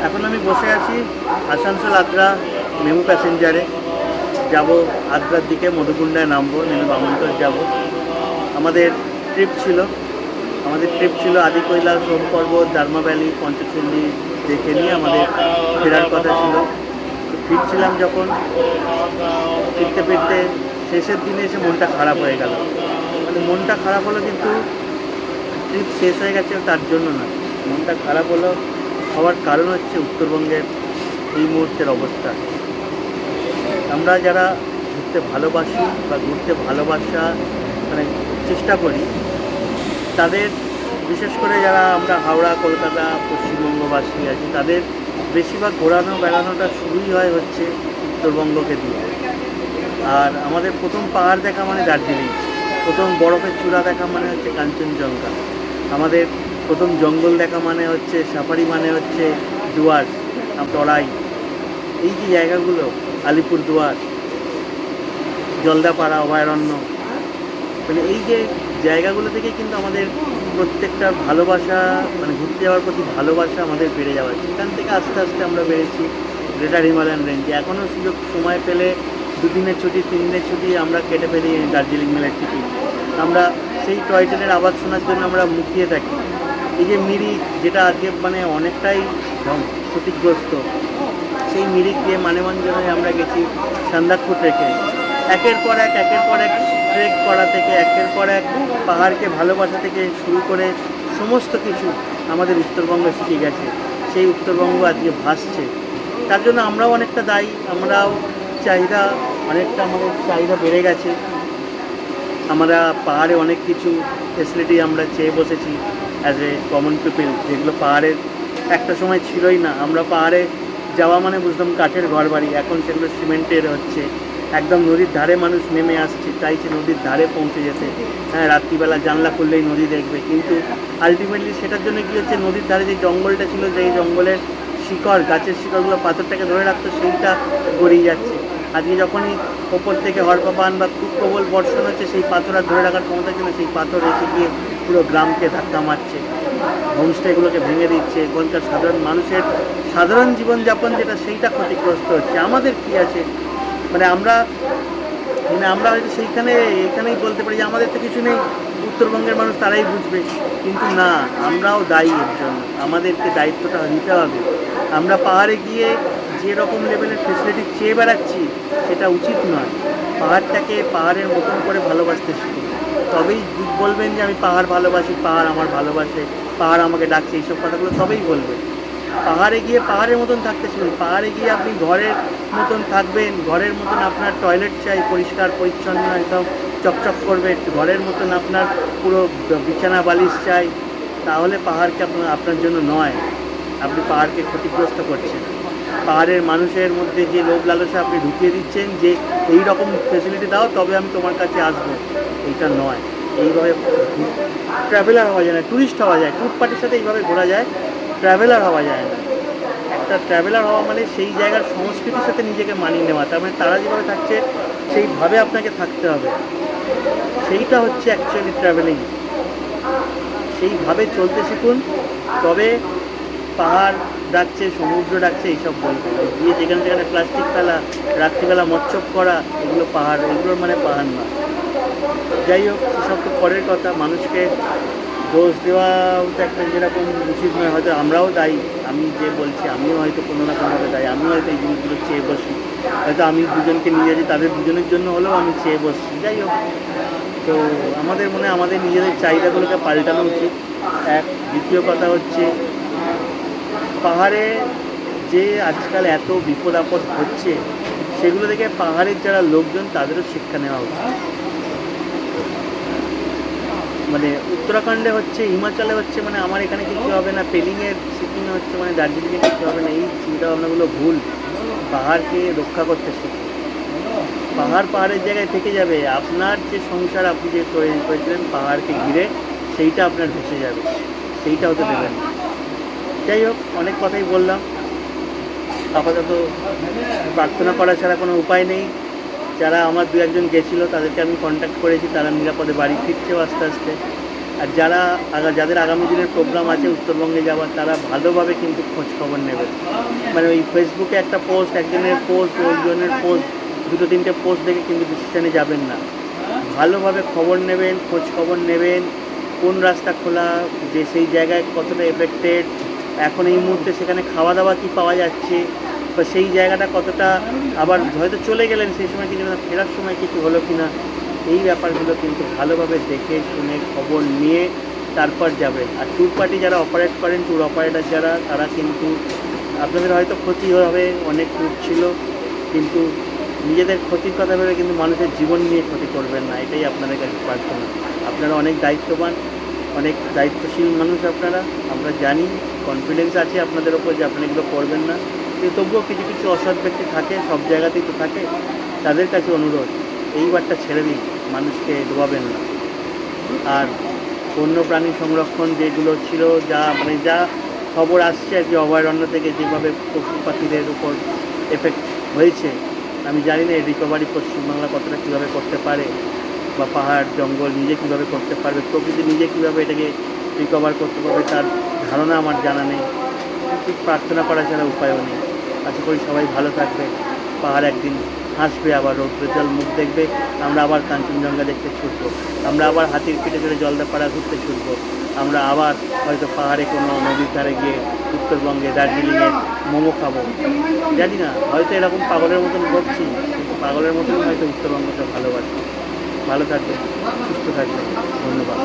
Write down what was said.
এখন আমি বসে আছি আসানসোল আদ্রা মেমু প্যাসেঞ্জারে। যাব আদ্রার দিকে, মধুকুণ্ডায় নামবো, নেমে বামুনটোল যাব। আমাদের ট্রিপ ছিল আদি কৈলাস, সোম পর্বত, দার্মা ভ্যালি, পঞ্চচল্লি দেখে নিয়ে আমাদের ফেরার কথা ছিল। তো ফিরছিলাম যখন, ফিরতে ফিরতে শেষের দিনে এসে মনটা খারাপ হয়ে গেল। মানে মনটা খারাপ হলো, কিন্তু ট্রিপ শেষ হয়ে গেছে তার জন্য না। মনটা খারাপ হওয়ার কারণ হচ্ছে উত্তরবঙ্গের এই মুহূর্তের অবস্থা। আমরা যারা ঘুরতে ভালোবাসি বা ঘুরতে ভালোবাসা মানে চেষ্টা করি, তাদের, বিশেষ করে যারা আমরা হাওড়া, কলকাতা, পশ্চিমবঙ্গবাসী আছি, তাদের বেশিরভাগ ঘোরানো বেড়ানোটা শুরুই হচ্ছে উত্তরবঙ্গকে দিয়ে। আর আমাদের প্রথম পাহাড় দেখা মানে দার্জিলিং, প্রথম বরফের চূড়া দেখা মানে হচ্ছে কাঞ্চনজঙ্ঘা, আমাদের প্রথম জঙ্গল দেখা মানে হচ্ছে সাফারি, মানে হচ্ছে ডুয়ার্স, তরাই, এই যে জায়গাগুলো, আলিপুরদুয়ার, জলদাপাড়া অভয়ারণ্য, মানে এই যে জায়গাগুলো থেকে কিন্তু আমাদের প্রত্যেকটা ভালোবাসা, মানে ঘুরতে যাওয়ার প্রতি ভালোবাসা আমাদের বেড়ে যাওয়া। সেখান থেকে আস্তে আস্তে আমরা বেড়েছি গ্রেটার হিমালয়ান রেঞ্জে। এখনও সুযোগ সময় পেলে 2 দিনের ছুটি, 3 দিনের ছুটি আমরা কেটে ফেলি দার্জিলিং মেলের টিকিট। আমরা সেই টয় ট্রেনের আওয়াজ শোনার জন্য আমরা মুখিয়ে থাকি। এই যে মিরিক, যেটা আজকে মানে অনেকটাই ক্ষতিগ্রস্ত, সেই মিরিক দিয়ে মানেভঞ্জনে আমরা গেছি সান্দাকফু ট্রেকে। একের পর এক ট্রেক করা থেকে, একের পর এক পাহাড়কে ভালোবাসা থেকে শুরু করে সমস্ত কিছু আমাদের উত্তরবঙ্গ শিখে গেছে। সেই উত্তরবঙ্গ আজকে ভাসছে, তার জন্য আমরাও অনেকটা দায়ী। আমরাও আমাদের চাহিদা বেড়ে গেছে। আমরা পাহাড়ে অনেক কিছু ফেসিলিটি আমরা চেয়ে বসেছি অ্যাজ এ কমন পিপল, যেগুলো পাহাড়ের একটা সময় ছিলই না। আমরা পাহাড়ে যাওয়া মানে বুঝতাম কাঠের ঘর বাড়ি, এখন সেগুলো সিমেন্টের হচ্ছে। একদম নদীর ধারে মানুষ নেমে আসছে, চাইছে নদীর ধারে পৌঁছে যেতে। হ্যাঁ, রাত্রিবেলা জানলা খুললেই নদী দেখবে, কিন্তু আলটিমেটলি সেটার জন্য কী হচ্ছে, নদীর ধারে যে জঙ্গলটা ছিল, যেই জঙ্গলের শিকড়, গাছের শিকড়গুলো পাথরটাকে ধরে রাখতো, সেইটা গড়িয়ে যাচ্ছে। আজকে যখনই ওপর থেকে হরপাবান বা খুব প্রবল বর্ষণ হচ্ছে, সেই পাথর আর ধরে রাখার ক্ষমতা ছিল, সেই পাথর এসে গিয়ে পুরো গ্রামকে ধাক্কা মারছে, হোমস্টেগুলোকে ভেঙে দিচ্ছে। এখানকার সাধারণ মানুষের সাধারণ জীবনযাপন যেটা, সেইটা ক্ষতিগ্রস্ত হচ্ছে। আমাদের কি আছে, মানে আমরা হয়তো এইখানেই বলতে পারি যে আমাদের তো কিছু নেই, উত্তরবঙ্গের মানুষ তারাই বুঝবে, কিন্তু না, আমরাও দায়ী এর জন্য। আমাদেরকে দায়িত্বটা নিতে হবে। আমরা পাহাড়ে গিয়ে যে রকম লেভেলের ফেসিলিটি চেয়ে বেড়াচ্ছি, সেটা উচিত নয়। পাহাড়টাকে পাহাড়ের মতন করে ভালোবাসতে শিখুন, তবেই বলবেন যে আমি পাহাড় ভালোবাসি, পাহাড় আমার ভালোবাসে, পাহাড় আমাকে ডাকছে, এইসব কথাগুলো তবেই বলবেন। পাহাড়ে গিয়ে পাহাড়ের মতন থাকতে শিখুন। পাহাড়ে গিয়ে আপনি ঘরের মতন থাকবেন, ঘরের মতন আপনার টয়লেট চাই, পরিষ্কার পরিচ্ছন্ন, একদম চকচক করবে, ঘরের মতন আপনার পুরো বিছানা বালিশ চাই। তাহলে পাহাড়কে আপনার জন্য নয়, আপনি পাহাড়কে ক্ষতিগ্রস্ত করছেন। পাহাড়ের মানুষের মধ্যে যে লোভ লালসা আপনি ঢুকিয়ে দিচ্ছেন, যে এই রকম ফেসিলিটি দাও তবে আমি তোমার কাছে আসবো, এইটা নয়। এইভাবে ট্রাভেলার হওয়া যায় না, ট্যুরিস্ট হওয়া যায়। ট্যুর পার্টির সাথে এইভাবে ঘোরা যায়, ট্রাভেলার হওয়া যায় না। একটা ট্রাভেলার হওয়া মানে সেই জায়গার সংস্কৃতির সাথে নিজেকে মানিয়ে নেওয়া, তার মানে তারা যেভাবে থাকছে সেইভাবে আপনাকে থাকতে হবে। সেইটা হচ্ছে অ্যাকচুয়ালি ট্রাভেলিং। সেইভাবে চলতে শিখুন, তবে পাহাড় ডাকছে, সমুদ্র ডাকছে, এইসব বলবেন। গিয়ে যেখানে যেখানে প্লাস্টিক ফেলা, রাত্রিবেলা মচ্ছপ করা, এগুলো পাহাড়, এগুলোর মানে পাহাড় নয়। যাই হোক, সেসব তো পরের কথা। মানুষকে দোষ দেওয়াও তো একটা যেরকম উচিত নয়, হয়তো আমরাও দায়ী। আমি যে বলছি, আমিও হয়তো কোনো না কোনোভাবে দায়ী। আমিও হয়তো এই জিনিসগুলো চেয়ে বসি, হয়তো আমি দুজনকে নিয়ে যাচ্ছি, তাদের দুজনের জন্য হলেও আমি চেয়ে বসছি। যাই হোক, তো আমাদের মনে হয় আমাদের নিজেদের চাহিদাগুলোকে পাল্টানো উচিত। এক, দ্বিতীয় কথা হচ্ছে, পাহাড়ে যে আজকাল এত বিপদ আপদ হচ্ছে, সেগুলো থেকে পাহাড়ের যারা লোকজন, তাদেরও শিক্ষা নেওয়া উচিত। মানে উত্তরাখণ্ডে হচ্ছে, হিমাচলে হচ্ছে, মানে আমার এখানে কিছু হবে না, পেলিংয়ের সিকিমে হচ্ছে, মানে দার্জিলিংয়ে কিছু হবে না, এই চিন্তাভাবনাগুলো ভুল। পাহাড়কে রক্ষা করতে শিখুন। পাহাড়ের জায়গায় থেকে যাবে, আপনার যে সংসার আপনি যে তৈরি করেছিলেন পাহাড়কে ঘিরে, সেইটা আপনার ভেসে যাবে, সেইটা হতে দেবেন না। যাই হোক, অনেক কথাই বললাম। আপাতত প্রার্থনা করা ছাড়া কোনো উপায় নেই। যারা আমার 2-1 জন গেছিলো, তাদেরকে আমি কন্ট্যাক্ট করেছি, তারা নিরাপদে বাড়ি ফিরছেও আস্তে আস্তে। আর যাদের আগামী দিনের প্রোগ্রাম আছে উত্তরবঙ্গে যাওয়ার, তারা ভালোভাবে কিন্তু খোঁজ খবর নেবেন। মানে ওই ফেসবুকে একটা পোস্ট, একজনের পোস্ট, ওইজনের পোস্ট, দুটো তিনটে পোস্ট দেখে কিন্তু ডিসিশনে যাবেন না। ভালোভাবে খবর নেবেন, খোঁজ খবর নেবেন, কোন রাস্তা খোলা, যে সেই জায়গায় কতটা এফেক্টেড, এখন এই মুহূর্তে সেখানে খাওয়া দাওয়া কী পাওয়া যাচ্ছে, বা সেই জায়গাটা কতটা, আবার হয়তো চলে গেলেন সেই সময় কিছু না, ফেরার সময় কিছু হলো কি না, এই ব্যাপারগুলো কিন্তু ভালোভাবে দেখে শুনে খবর নিয়ে তারপর যাবেন। আর ট্যুর পার্টি যারা অপারেট করেন, ট্যুর অপারেটার যারা, তারা কিন্তু আপনাদের হয়তো ক্ষতি হবে, অনেক ট্যুর ছিল, কিন্তু নিজেদের ক্ষতির কথা ভেবে কিন্তু মানুষের জীবন নিয়ে ক্ষতি করবেন না, এটাই আপনাদের কাছে প্রার্থনা। আপনারা অনেক দায়িত্ববান, অনেক দায়িত্বশীল মানুষ আপনারা, আমরা জানি, কনফিডেন্স আছে আপনাদের ওপর যে আপনারা এগুলো করবেন না, কিন্তু তবুও কিছু কিছু অসৎ ব্যক্তি থাকে, সব জায়গাতেই তো থাকে। তাদের কাছে অনুরোধ, এইবারটা ছেড়ে দিন, মানুষকে ডোবাবেন না। আর বন্য প্রাণী সংরক্ষণ যেগুলো ছিল, যা খবর আসছে আর কি, অভয়ারণ্য থেকে যেভাবে পশু পাখিদের উপর এফেক্ট হয়েছে, আমি জানি না এর রিকভারি পশ্চিমবাংলা কতটা কীভাবে করতে পারে, বা পাহাড় জঙ্গল নিজে কীভাবে করতে পারবে, প্রকৃতি নিজে কীভাবে এটাকে রিকভার করতে পারবে, তার ধারণা আমার জানা নেই। ঠিক প্রার্থনা করা ছাড়া উপায়ও নেই। আশা করি সবাই ভালো থাকবে। পাহাড় একদিন হাসবে, আবার রৌদ্রোজ্জ্বল মুখ দেখবে, আমরা আবার কাঞ্চনজঙ্ঘা দেখতে ছুটবো, আমরা আবার হাতির পিঠে চড়ে জলদাপাড়া ঘুরতে ছুটবো, আমরা আবার হয়তো পাহাড়ে কোনো নদীর ধারে গিয়ে উত্তরবঙ্গে দার্জিলিংয়ে মোমো খাবো। জানি না, হয়তো এরকম পাগলের মতন করছি, কিন্তু পাগলের মতন হয়তো উত্তরবঙ্গকে ভালোবাসি। ভালো থাকবেন, সুস্থ থাকবেন, ধন্যবাদ।